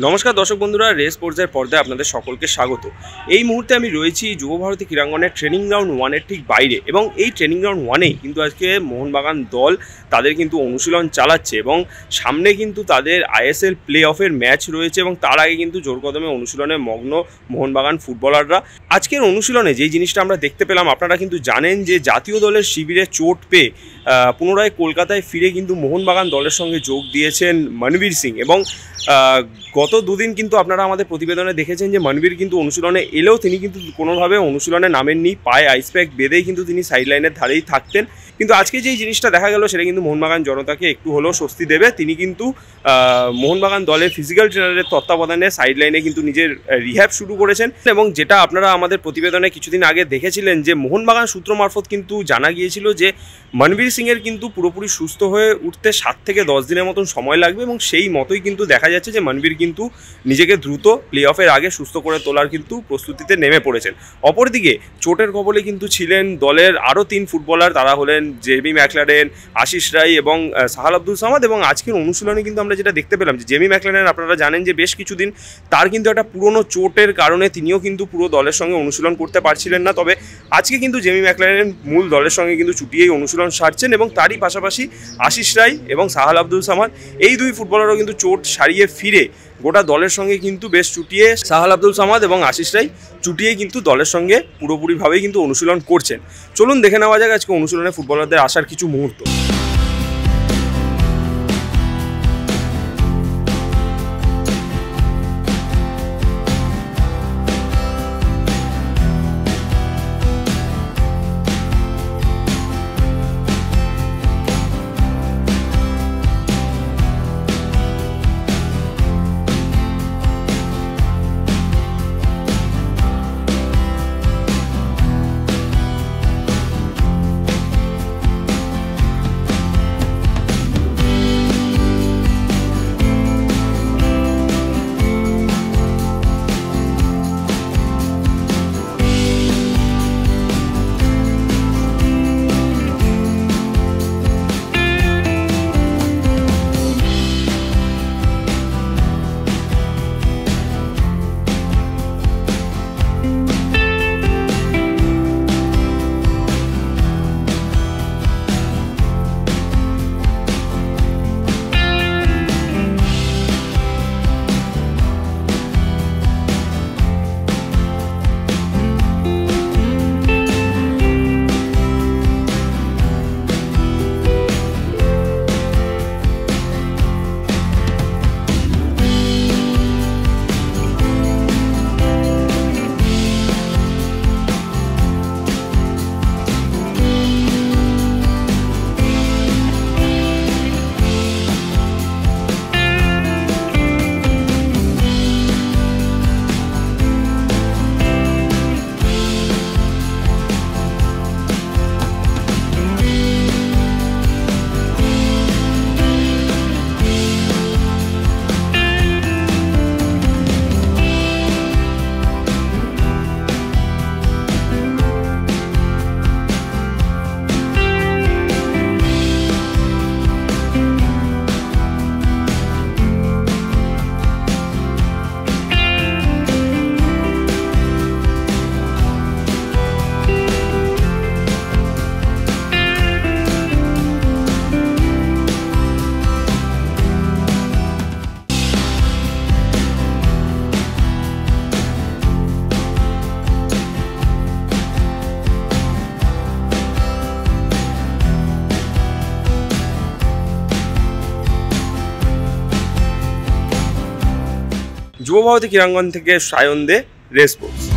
নমস্কার দর্শক বন্ধুরা, রেস স্পোর্টসের পর্দায় আপনাদের সকলকে স্বাগত। এই মুহূর্তে আমি রয়েছি যুবভারতী ক্রীড়াঙ্গনের ট্রেনিং গ্রাউন্ড 1-এর ঠিক বাইরে, এবং এই ট্রেনিং গ্রাউন্ড 1-এই কিন্তু আজকে মোহনবাগান দল তাদের কিন্তু অনুশীলন চালাচ্ছে এবং সামনে কিন্তু তাদের আইএসএল প্লে অফের ম্যাচ রয়েছে এবং তার আগে কিন্তু জোরকদমে অনুশীলনে মগ্ন মোহনবাগান ফুটবলাররা। আজকের অনুশীলনে যেই জিনিসটা আমরা দেখতে পেলাম, আপনারা কিন্তু জানেন যে জাতীয় দলের শিবিরে চোট পেয়ে পুনরায় কলকাতায় ফিরে কিন্তু মোহনবাগান দলের সঙ্গে যোগ দিয়েছেন মনবীর সিং। এবং গত দুদিন কিন্তু আপনারা আমাদের প্রতিবেদনে দেখেছেন যে মনবীর কিন্তু অনুশীলনে এলেও তিনি কিন্তু কোনোভাবে অনুশীলনে নামেননি, পায়ে আইস প্যাক বেঁধেই কিন্তু তিনি সাইডলাইনের ধারেই থাকতেন। কিন্তু আজকে যেই জিনিসটা দেখা গেল সেটা কিন্তু মোহনবাগান জনতাকে একটু হলেও স্বস্তি দেবে। তিনি কিন্তু মোহনবাগান দলের ফিজিক্যাল ট্রেনারের তত্ত্বাবধানে সাইডলাইনে কিন্তু নিজের রিহ্যাব শুরু করেছেন। এবং যেটা আপনারা আমাদের প্রতিবেদনে কিছুদিন আগে দেখেছিলেন যে মোহনবাগান সূত্র মারফত কিন্তু জানা গিয়েছিল যে মনবীর সিংয়ের কিন্তু পুরোপুরি সুস্থ হয়ে উঠতে 7 থেকে 10 দিনের মতন সময় লাগবে, এবং সেই মতোই কিন্তু দেখা যাচ্ছে যে মনবীর কিন্তু নিজেকে দ্রুত প্লে অফের আগে সুস্থ করে তোলার কিন্তু প্রস্তুতিতে নেমে পড়েছেন। অপরদিকে চোটের কবলে কিন্তু ছিলেন দলের আরও 3 ফুটবলার, তারা হলেন জেমি ম্যাকলারেন, আশিস রায় এবং সাহাল আব্দুল সামাদ। এবং আজকের অনুশীলনে কিন্তু আমরা যেটা দেখতে পেলাম যে জেমি ম্যাকলারেন, আপনারা জানেন যে বেশ কিছুদিন তার কিন্তু একটা পুরনো চোটের কারণে তিনিও কিন্তু পুরো দলের সঙ্গে অনুশীলন করতে পারছিলেন না। তবে আজকে কিন্তু জেমি ম্যাকলারেন মূল দলের সঙ্গে কিন্তু ছুটিয়েই অনুশীলন সারছেন, এবং তারই পাশাপাশি আশিস রায় এবং সাহাল আব্দুল সামাদ এই 2 ফুটবলারও কিন্তু চোট সারিয়ে ফিরে গোটা দলের সঙ্গে কিন্তু বেশ চুটিয়ে সাহাল আব্দুল সামাদ এবং আশিস রায় চুটিয়ে কিন্তু দলের সঙ্গে পুরোপুরিভাবেই কিন্তু অনুশীলন করছেন। চলুন দেখে নেওয়া যাক আজকে অনুশীলনে ফুটবলারদের আসার কিছু মুহূর্ত। যুবভারতী ক্রীড়াঙ্গন থেকে সায়ন দে, রেস স্পোর্টস।